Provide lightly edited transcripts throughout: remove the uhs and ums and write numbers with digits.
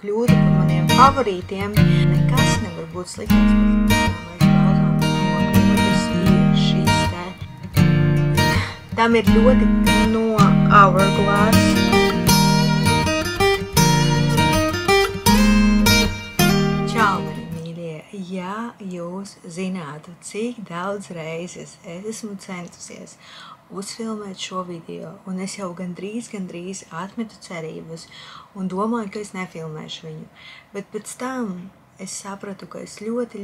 kļūtu par maniem favorītiem. Nekas nevar būt sliktāks pēc mēs balzām nokrītas ir šis te. Tam ir ļoti no Hourglass. Čau, mani mīļie! Ja jūs zinātu, cik daudz reizes es esmu centusies uzfilmēt šo video, un es jau gandrīz atmetu cerības un domāju, ka es nefilmēšu viņu. Bet pēc tam es sapratu, ka es ļoti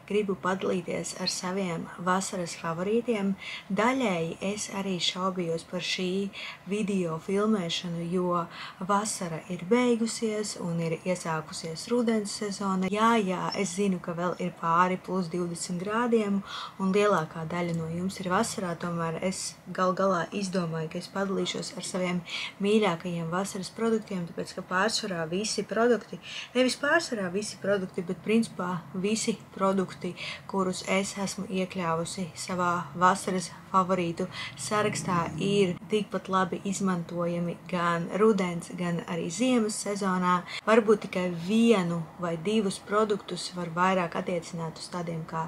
gribu padalīties ar saviem vasaras favorītiem. Daļēji es arī šaubījos par šī video filmēšanu, jo vasara ir beigusies un ir iesākusies rudens sezona. Jā, es zinu, ka vēl ir pāri plus 20 grādiem un lielākā daļa no jums ir vasarā, tomēr es galā izdomāju, ka es padalīšos ar saviem mīļākajiem vasaras produktiem, tāpēc, ka pārsvarā visi produkti, nevis pārsvarā visi produkti, bet principā visi produkti, kurus es esmu iekļāvusi savā vasaras favorītu sarakstā, ir tikpat labi izmantojami gan rudens, gan arī ziemas sezonā. Varbūt tikai vienu vai divus produktus var vairāk attiecināt uz tādiem kā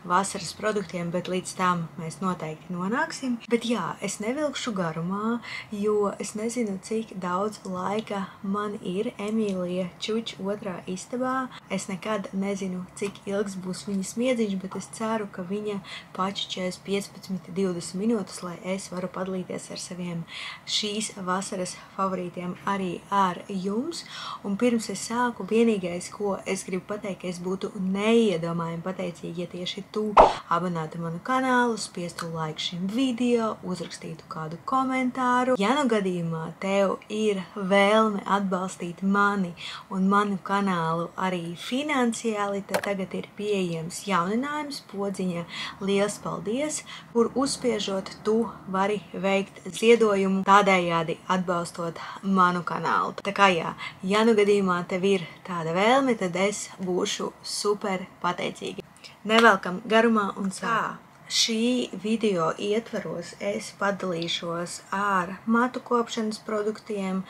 vasaras produktiem, bet līdz tam mēs noteikti nonāksim. Bet jā, es nevilkšu garumā, jo es nezinu, cik daudz laika man ir Emīlija Čuč otrā istabā. Es nekad nezinu, cik ilgs būs viņas miedziņš, bet es ceru, ka viņa pačučēs 15-20 minūtes, lai es varu padalīties ar saviem šīs vasaras favorītiem arī ar jums. Un pirms es sāku, vienīgais, ko es gribu pateikt, ka es būtu neiedomājami pateicīgi, ja tieši tu abonētu manu kanālu, spiestu like šim video, uzrakstītu kādu komentāru. Ja nu gadījumā tev ir vēlme atbalstīt mani un manu kanālu arī finansiāli, tad tagad ir pieejams jauninājums podziņa liels paldies, kur uzspiežot tu vari veikt ziedojumu, tādējādi atbalstot manu kanālu. Tā kā jā, ja nu gadījumā tev ir tāda vēlme, tad es būšu super pateicīga. Nevelkam garumā un sā. Šī video ietvaros es padalīšos ar matu kopšanas produktiem,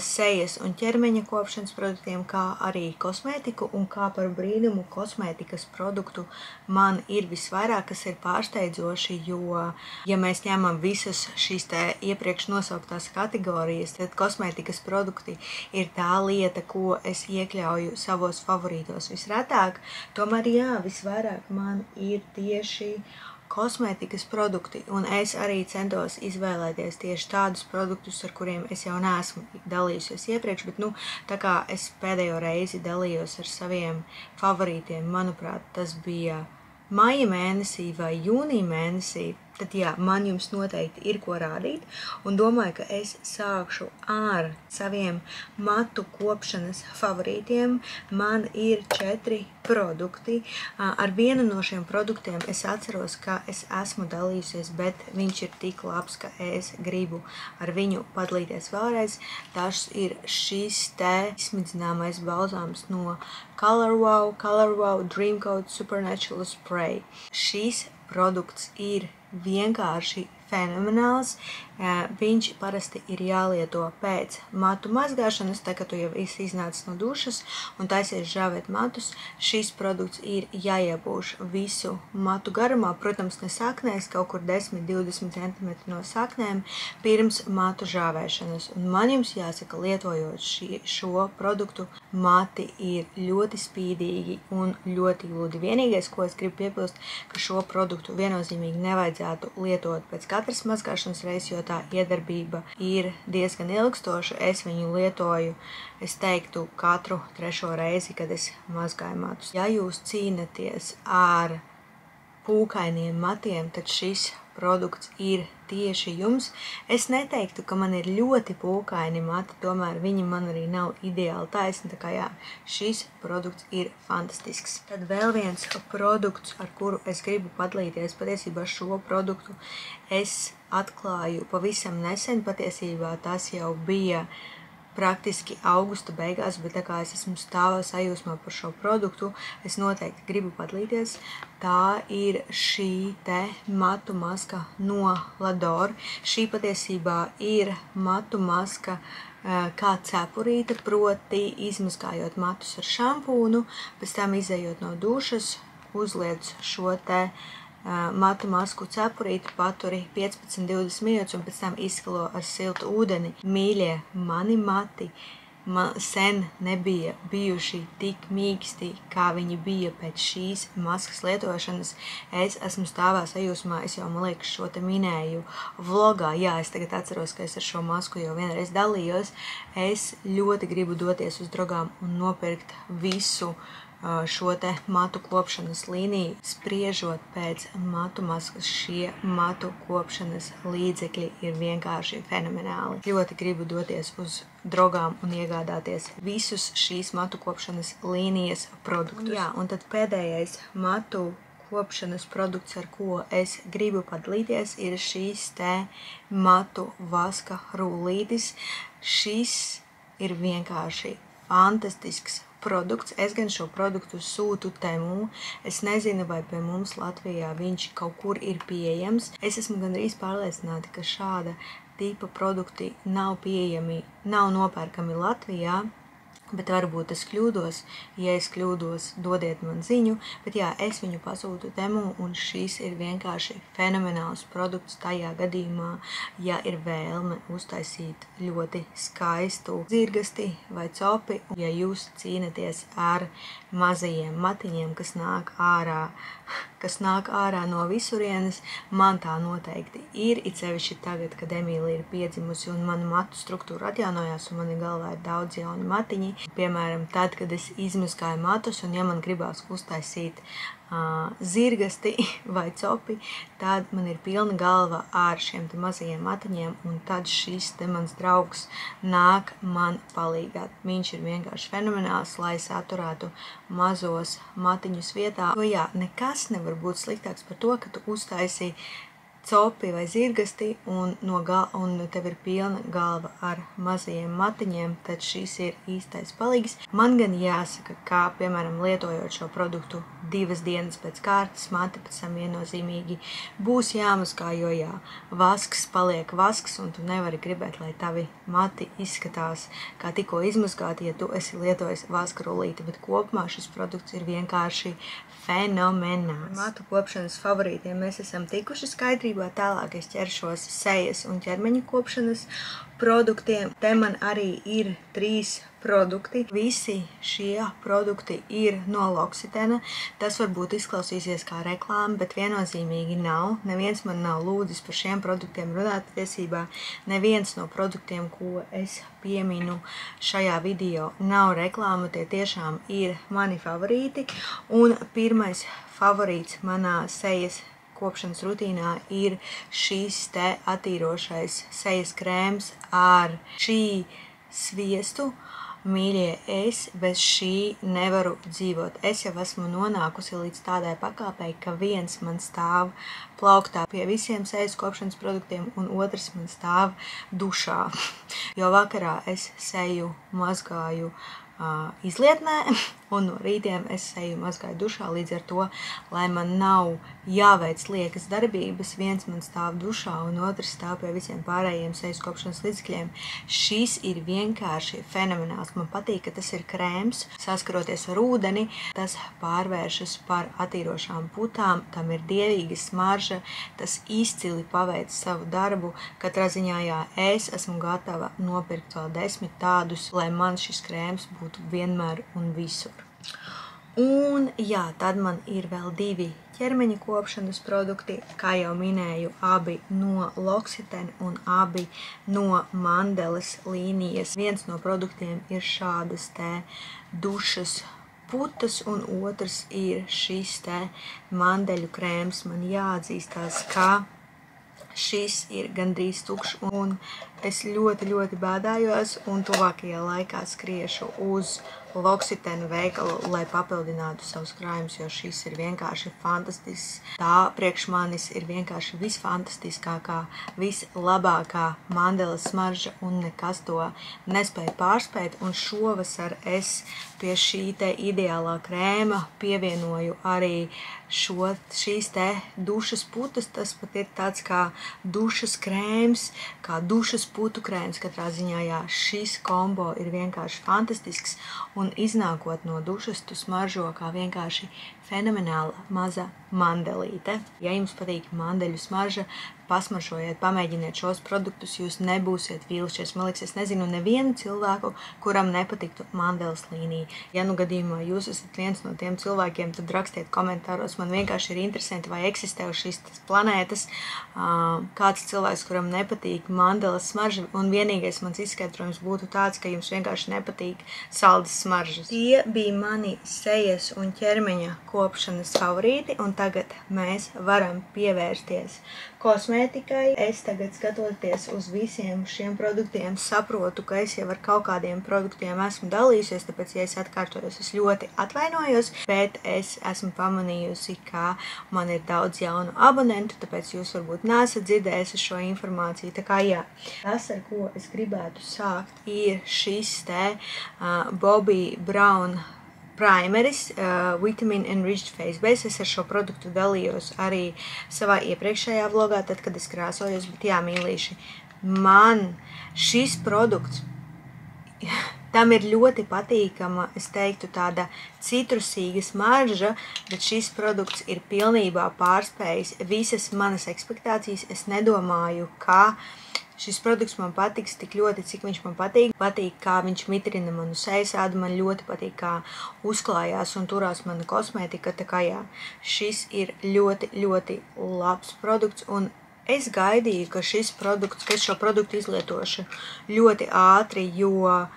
sejas un ķermeņa kopšanas produktiem, kā arī kosmētiku, un kā par brīnumu kosmētikas produktu man ir visvairāk, kas ir pārsteidzoši, jo, ja mēs ņemam visas šīs te iepriekš nosauktās kategorijas, tad kosmētikas produkti ir tā lieta, ko es iekļauju savos favorītos visretāk. Tomēr jā, visvairāk man ir tieši kosmētikas produkti, un es arī centos izvēlēties tieši tādus produktus, ar kuriem es jau neesmu dalījusies iepriekš, bet, tā kā es pēdējo reizi dalījos ar saviem favorītiem, manuprāt, tas bija maija mēnesī vai jūnija mēnesī, tad jā, man jums noteikti ir ko rādīt, un domāju, ka es sākšu ar saviem matu kopšanas favorītiem. Man ir 4 produkti. Ar vienu no šiem produktiem es atceros, ka es esmu dalījusies, bet viņš ir tik labs, ka es gribu ar viņu padalīties vēlreiz. Tas ir šis te izsmidzināmais balzāms no Color Wow Dream Coat Supernatural Spray. Šis produkts ir vienkārši fenomenāls. Viņš parasti ir jālieto pēc matu mazgāšanas, tā kā tu jau esi iznācis no dušas un taisies žāvēt matus. Šis produkts ir jāiepūš visu matu garumā, protams, ne saknēs, kaut kur 10-20 cm no saknēm pirms matu žāvēšanas. Un man jums jāsaka, lietojot šo produktu, mati ir ļoti spīdīgi un ļoti gludi. Vienīgais, ko es gribu piebilst, ka šo produktu viennozīmīgi nevajadzētu lietot pēc katras mazgāšanas reizes, jo tā iedarbība ir diezgan ilgstoša. Es viņu lietoju, es teiktu, katru 3. reizi, kad es mazgāju matus. Ja jūs cīnaties ar pūkainiem matiem, tad šis produkts ir tieši jums. Es neteiktu, ka man ir ļoti pūkaini mati, tomēr viņi man arī nav ideāli taisni, tā kā jā, šis produkts ir fantastisks. Tad vēl viens produkts, ar kuru es gribu padalīties, patiesībā šo produktu es atklāju pavisam nesen, patiesībā tas jau bija praktiski augusta beigās, bet tā kā es esmu stāvā sajūsmā par šo produktu, es noteikti gribu padalīties. Tā ir šī te matu maska no Lador. Šī patiesībā ir matu maska kā cepurīte, proti izmazgājot matus ar šampūnu, pēc tam izējot no dušas, uzliec šo te matu masku cepurīti, paturi 15-20 minūtes un pēc tam izskalo ar siltu ūdeni. Mīļie, mani mati sen nebija bijuši tik mīksti, kā viņi bija pēc šīs maskas lietošanas. Es esmu stāvā sajūsmā, es jau, man liekas, šo te minēju vlogā. Jā, es tagad atceros, ka es ar šo masku jau vienreiz dalījos. Es ļoti gribu doties uz drogām un nopirkt visu šo te matu kopšanas līniju. Spriežot pēc matu maskas, šie matu kopšanas līdzekļi ir vienkārši fenomenāli. Ļoti gribu doties uz drogām un iegādāties visus šīs matu kopšanas līnijas produktus. Jā, un tad pēdējais matu kopšanas produkts, ar ko es gribu padalīties, ir šīs te matu vaska rullītis. Šis ir vienkārši fantastisks produkts. Es gan šo produktu sūtu Temu. Es nezinu, vai pie mums Latvijā viņš kaut kur ir pieejams. Es esmu gandrīz pārliecināta, ka šāda tipa produkti nav pieejami, nav nopērkami Latvijā. Bet varbūt es kļūdos. Ja es kļūdos, dodiet man ziņu. Bet jā, es viņu pasūtu Temu, un šis ir vienkārši fenomenāls produkts tajā gadījumā, ja ir vēlme uztaisīt ļoti skaistu zirgasti vai copi. Ja jūs cīnaties ar mazajiem matiņiem, kas nāk ārā no visurienes, man tā noteikti ir. It sevišķi tagad, kad Emīlija ir piedzimusi un mana matu struktūra atjaunojās un man galvā ir daudz jauni matiņi. Piemēram, tad, kad es izmazgāju matus un ja man gribās uztaisīt zirgasti vai copi, tad man ir pilna galva ar šiem te mazajiem matiņiem, un tad šis te mans draugs nāk man palīgā. Viņš ir vienkārši fenomenāls, lai saturētu mazos matiņus vietā. Jo jā, nekas nevar būt sliktāks par to, ka tu uztaisi copi vai zirgasti un tev ir pilna galva ar mazajiem matiņiem, tad šis ir īstais palīgs. Man gan jāsaka, kā, piemēram, lietojot šo produktu 2 dienas pēc kārtas, mati pēc tam viennozīmīgi būs jāmazgā, jo jā, vasks paliek vasks, un tu nevari gribēt, lai tavi mati izskatās kā tikko izmazgāti, ja tu esi lietojis vaska rullīti, bet kopumā šis produkts ir vienkārši fenomenāls. Matu kopšanas favorītiem mēs esam tikuši skaidrībā, tālāk es ķeršos sejas un ķermeņa kopšanas produktiem. Te man arī ir 3 produkti. Visi šie produkti ir no L'Occitane. Tas varbūt izklausīsies kā reklāma, bet viennozīmīgi nav. Neviens man nav lūdzis par šiem produktiem runāt patiesībā. Neviens no produktiem, ko es pieminu šajā video, nav reklāma. Tie tiešām ir mani favorīti. Un pirmais favorīts manā sejas kopšanas rutīnā ir šīs te attīrošais sejas krēms ar šī sviestu. Mīļie, es bez šī nevaru dzīvot. Es jau esmu nonākusi līdz tādai pakāpei, ka viens man stāv plauktā pie visiem sejas kopšanas produktiem un otrs man stāv dušā. Jo vakarā es seju mazgāju izlietnē un no rītiem es seju mazgāju dušā, līdz ar to, lai man nav jāveic liekas darbības, viens man stāv dušā un otrs stāv pie visiem pārējiem sejas kopšanas līdzekļiem. Šis ir vienkārši fenomenāls. Man patīk, ka tas ir krēms, saskaroties ar ūdeni, tas pārvēršas par attīrošām putām, tam ir dievīga smarža, tas izcili paveic savu darbu. Katrā ziņā, jā, es esmu gatava nopirkt vēl 10 tādus, lai man šis krēms būtu vienmēr un visur. Un jā, tad man ir vēl 2 ķermeņa kopšanas produkti, kā jau minēju, abi no L'Occitane un abi no Mandeles līnijas. Viens no produktiem ir šādas te dušas putas un otrs ir šis te mandeļu krēms. Man jāatzīstās, ka šis ir gandrīz tukšs un Es ļoti bēdājos un tuvākajā laikā skriešu uz L'Occitane veikalu, lai papildinātu savus krājumus, jo šis ir vienkārši fantastisks. Tā priekš manis ir vienkārši visfantastiskākā, vislabākā mandeles smarža un nekas to nespēja pārspēt. Un šovasar es pie šī te ideālā krēma pievienoju arī šīs te dušas putas. Tas pat ir tāds kā dušas krēms, kā dušas putu krēms katrā ziņā. Jā, šis kombo ir vienkārši fantastisks un iznākot no dušas tu smaržo kā vienkārši fenomenāla maza mandelīte. Ja jums patīk mandeļu smarža, pasmaržojiet, pamēģiniet šos produktus, jūs nebūsiet vīlušies. Man liekas, es nezinu nevienu cilvēku, kuram nepatiktu mandeles līnija. Ja nu gadījumā jūs esat viens no tiem cilvēkiem, tad rakstiet komentāros. Man vienkārši ir interesanti, vai eksistē uz šīs planētas kāds cilvēks, kuram nepatīk mandeles smarža, un vienīgais mans izskaidrojums būtu tāds, ka jums vienkārši nepatīk saldas smaržas. Tie bija mani sejas un ķermeņa kopšanas favorīti, un tagad mēs varam pievērsties kosmētikai. Es tagad skatoties uz visiem šiem produktiem saprotu, ka es jau ar kaut kādiem produktiem esmu dalījusies, tāpēc, ja es atkārtojos, es ļoti atvainojos, bet es esmu pamanījusi, ka man ir daudz jaunu abonentu, tāpēc jūs varbūt neesat dzirdējusi šo informāciju. Tā kā jā, tas, ar ko es gribētu sākt, ir šis te Bobbi Brown primeris, Vitamin Enriched Face Base. Es ar šo produktu dalījos arī savā iepriekšējā vlogā, tad, kad es krāsojos, bet jā, mīlīši, man šis produkts, tam ir ļoti patīkama, es teiktu, tāda citrusīga smarža, bet šis produkts ir pilnībā pārspējis visas manas ekspektācijas. Es nedomāju, ka šis produkts man patiks tik ļoti, cik viņš man patīk. Patīk, kā viņš mitrina manu sejasādu, man ļoti patīk, kā uzklājās un turās mana kosmētika. Tā kā jā, šis ir ļoti labs produkts, un es gaidīju, ka šis produkts, ka es šo produktu izlietošu ļoti ātri, jo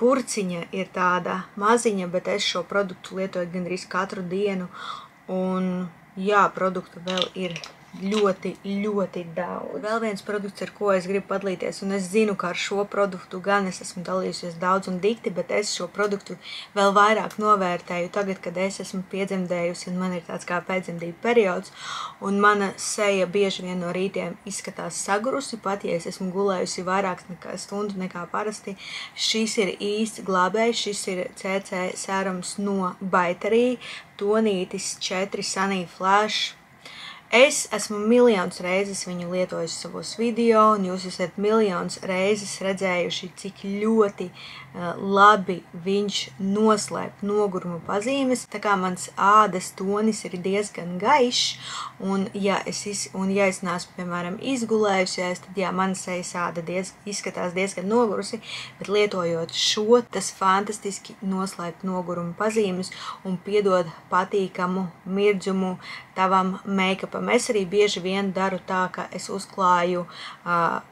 burciņa ir tāda maziņa, bet es šo produktu lietoju gandrīz katru dienu, un jā, produktu vēl ir ļoti daudz. Vēl viens produkts, ar ko es gribu padalīties, un es zinu, ka ar šo produktu gan es esmu dalījusies daudz un dikti, bet es šo produktu vēl vairāk novērtēju tagad, kad es esmu piedzemdējusi, un man ir tāds kā pēcdzemdību periods, un mana seja bieži vien no rītiem izskatās sagurusi, pat ja es esmu gulējusi vairāk stundu nekā parasti. Šis ir īsts glābējs, šis ir CC sērums no Baiterī, tonītis 4 Sunny Flash. Es esmu miljonus reizes viņu lietojis savos video, un jūs esat miljonus reizes redzējuši, cik ļoti labi viņš noslēp noguruma pazīmes. Tā kā mans ādas tonis ir diezgan gaišs, un ja es neesmu, piemēram, izgulējusies, tad jā, mana sejas āda izskatās diezgan nogurusi, bet lietojot šo, tas fantastiski noslēp noguruma pazīmes un piedod patīkamu mirdzumu tavam make-upam. Es arī bieži vien daru tā, ka es uzklāju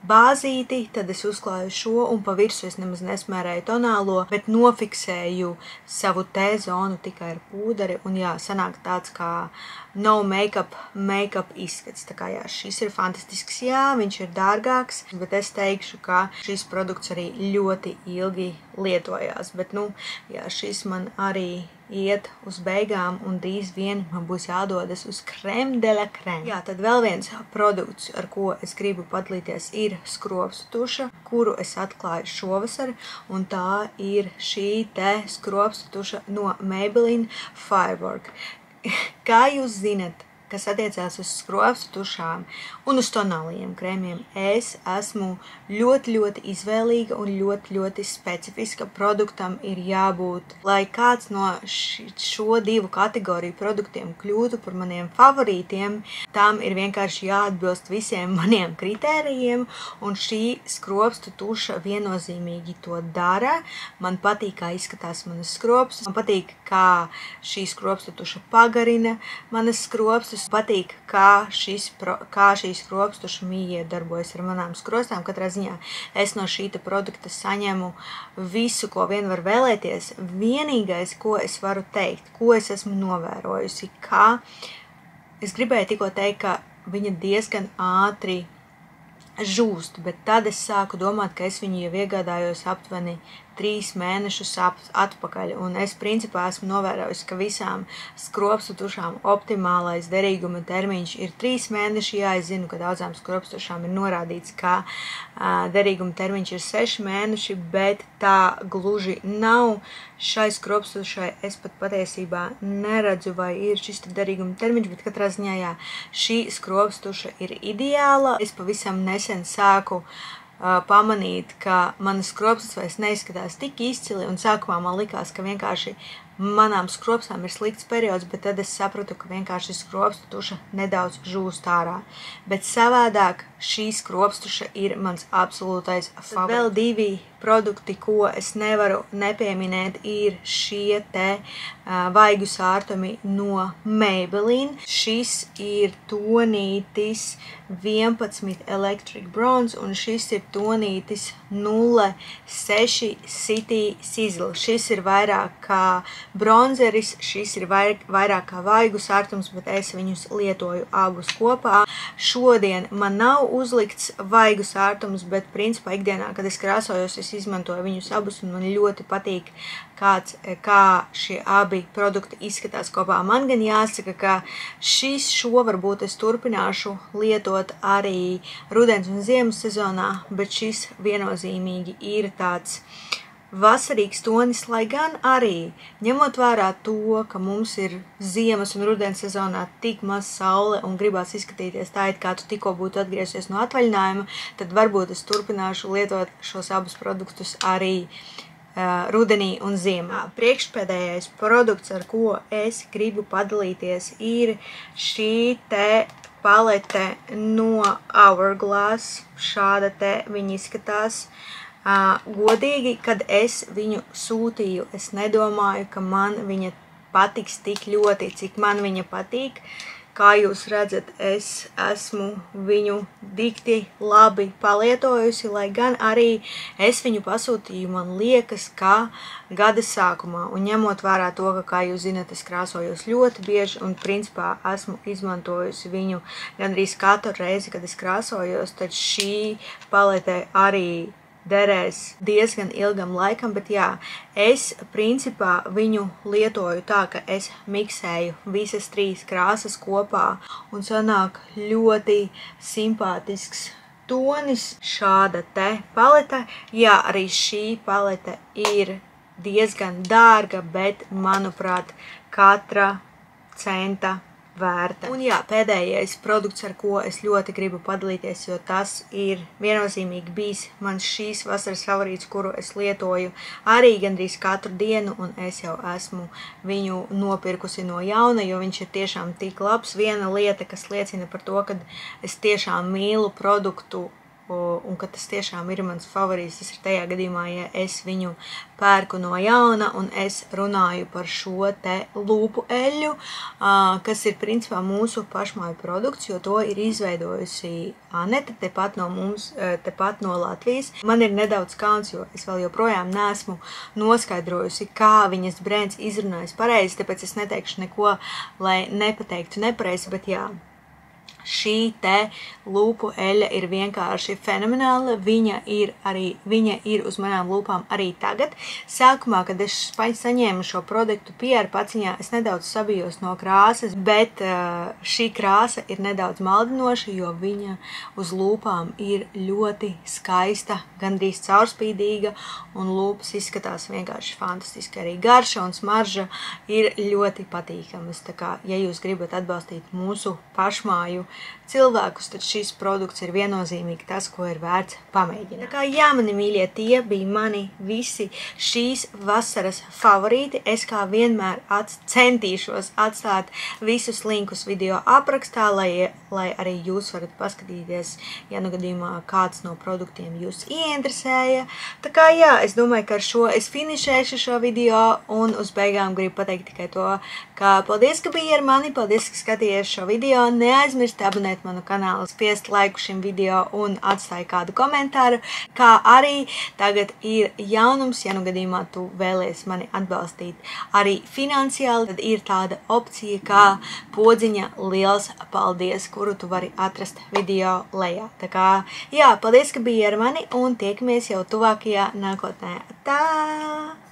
bāzīti, tad es uzklāju šo, un pa virsu es nemaz nesmērēju tonālo, bet nofiksēju savu T-zonu tikai ar pūderi, un jā, sanāk tāds kā no make-up izskats. Tā kā jā, šis ir fantastisks, jā, viņš ir dārgāks, bet es teikšu, ka šis produkts arī ļoti ilgi lietojās, bet nu, jā, šis man arī iet uz beigām, un drīz vien man būs jādodas uz crème de la crème. Jā, tad vēl viens produkts, ar ko es gribu padalīties, ir skropstu tuša, kuru es atklāju šovasar, un tā ir šī te skropstu tuša no Maybelline Firework. Kā jūs zinat, kas attiecās uz skropstu tušām un uz tonālajiem krēmiem, es esmu ļoti izvēlīga un ļoti specifiska. Produktam ir jābūt, lai kāds no šo divu kategoriju produktiem kļūtu par maniem favorītiem, tam ir vienkārši jāatbilst visiem maniem kritērijiem, un šī skropstu tuša viennozīmīgi to dara. Man patīk, kā izskatās manas skropstus, man patīk, kā šī skropstu tuša pagarina manas skropstus, patīk, kā šī skropstuša mīja darbojas ar manām skrostām. Katrā ziņā es no šīta produkta saņemu visu, ko vien var vēlēties. Vienīgais, ko es varu teikt, ko es esmu novērojusi, ka es gribēju tikko teikt, ka viņa diezgan ātri žūst, bet tad es sāku domāt, ka es viņu jau iegādājos aptuveni 3 mēnešus atpakaļ, un es principā esmu novērojusi, ka visām skropstu tušām optimālais derīguma termiņš ir 3 mēneši. Jā, es zinu, ka daudzām skropstu tušām ir norādīts, ka derīguma termiņš ir 6 mēneši, bet tā gluži nav. Šai skropstu tušai es pat patiesībā neredzu, vai ir šis derīguma termiņš, bet katrā ziņā, jā, šī skropstu tuša ir ideāla. Es pavisam nesen sāku pamanīt, ka manas skropstas vairs neizskatās tik izcili, un sākumā man likās, ka vienkārši manām skropstām ir slikts periods, bet tad es sapratu, ka vienkārši skropstu tuša nedaudz žūst ārā. Bet savādāk šī skropstuša ir mans absolūtais favorīts. Vēl 2 produkti, ko es nevaru nepieminēt, ir šie te vaigu sārtumi no Maybelline. Šis ir tonītis 11 Electric Bronze, un šis ir tonītis 06 City Sizzle. Šis ir vairāk kā bronzeris, šis ir vairāk kā vaigu sārtums, bet es viņus lietoju abus kopā. Šodien man nav uzlikts vaigu sārtums, bet principā ikdienā, kad es krāsojos, es izmantoju viņus abus, un man ļoti patīk, kā šie abi produkti izskatās kopā. Man gan jāsaka, ka šo varbūt es turpināšu lietot arī rudens un ziemas sezonā, bet šis viennozīmīgi ir tāds vasarīgs tonis, lai gan arī, ņemot vērā to, ka mums ir ziemas un rudens sezonā tik maz saule un gribās izskatīties tā, it kā tu tikko būtu atgriezies no atvaļinājuma, tad varbūt es turpināšu lietot šos abus produktus arī rudenī un ziemā. Priekšpēdējais produkts, ar ko es gribu padalīties, ir šī te palete no Hourglass. Šāda te viņa izskatās. Godīgi, kad es viņu sūtīju, es nedomāju, ka man viņa patiks tik ļoti, cik man viņa patīk. Kā jūs redzat, es esmu viņu dikti labi palietojusi, lai gan arī es viņu pasūtīju, man liekas, kā gada sākumā. Un ņemot vērā to, ka, kā jūs zinat, es krāsojos ļoti bieži un principā esmu izmantojusi viņu gandrīz katru reizi, kad es krāsojos, tad šī palete arī derēs diezgan ilgam laikam, bet jā, es principā viņu lietoju tā, ka es miksēju visas 3 krāsas kopā un sanāk ļoti simpātisks tonis. Šāda te palete, jā, arī šī palete ir diezgan dārga, bet, manuprāt, katra centa vērta. Un jā, pēdējais produkts, ar ko es ļoti gribu padalīties, jo tas ir viennozīmīgi bijis mans šīs vasaras favorīts, kuru es lietoju arī gandrīz katru dienu, un es jau esmu viņu nopirkusi no jauna, jo viņš ir tiešām tik labs. Viena lieta, kas liecina par to, ka es tiešām mīlu produktu un ka tas tiešām ir mans favorīts, tas ir tajā gadījumā, ja es viņu pērku no jauna, un es runāju par šo te lūpu eļļu, kas ir principā mūsu pašmāju produkts, jo to ir izveidojusi Anete, tepat no mums, tepat no Latvijas. Man ir nedaudz kauns, jo es vēl joprojām neesmu noskaidrojusi, kā viņas brēns izrunājas pareizi, tāpēc es neteikšu neko, lai nepateiktu nepareizi, bet jā. Šī te lūpu eļļa ir vienkārši fenomenāla, viņa ir uz manām lūpām arī tagad. Sākumā, kad es saņēmu šo produktu PR paciņā, es nedaudz sabijos no krāsas, bet šī krāsa ir nedaudz maldinoša, jo viņa uz lūpām ir ļoti skaista, gandrīz caurspīdīga, un lūpas izskatās vienkārši fantastiski. Arī garša un smarža ir ļoti patīkamas. Tā kā, ja jūs gribat atbalstīt mūsu pašmāju cilvēkus, tad šis produkts ir viennozīmīgi tas, ko ir vērts pamēģināt. Tā kā jā, mani mīļie, tie bija mani visi šīs vasaras favorīti. Es kā vienmēr centīšos atstāt visus linkus video aprakstā, lai arī jūs varat paskatīties, ja nu gadījumā kāds no produktiem jūs ieinteresēja. Tā kā jā, es domāju, ka ar šo es finišēšu šo video, un uz beigām gribu pateikt tikai to, ka paldies, ka bija ar mani, paldies, ka skatījies šo video. Neaizmirstiet droši abonēt manu kanālu, spiest laiku šim video un atstāj kādu komentāru, kā arī tagad ir jaunums, ja nu gadījumā tu vēlies mani atbalstīt arī finansiāli, tad ir tāda opcija kā podziņa liels paldies, kuru tu vari atrast video lejā. Tā kā, jā, paldies, ka biji ar mani un tiekamies jau tuvākajā nākotnē. Tā!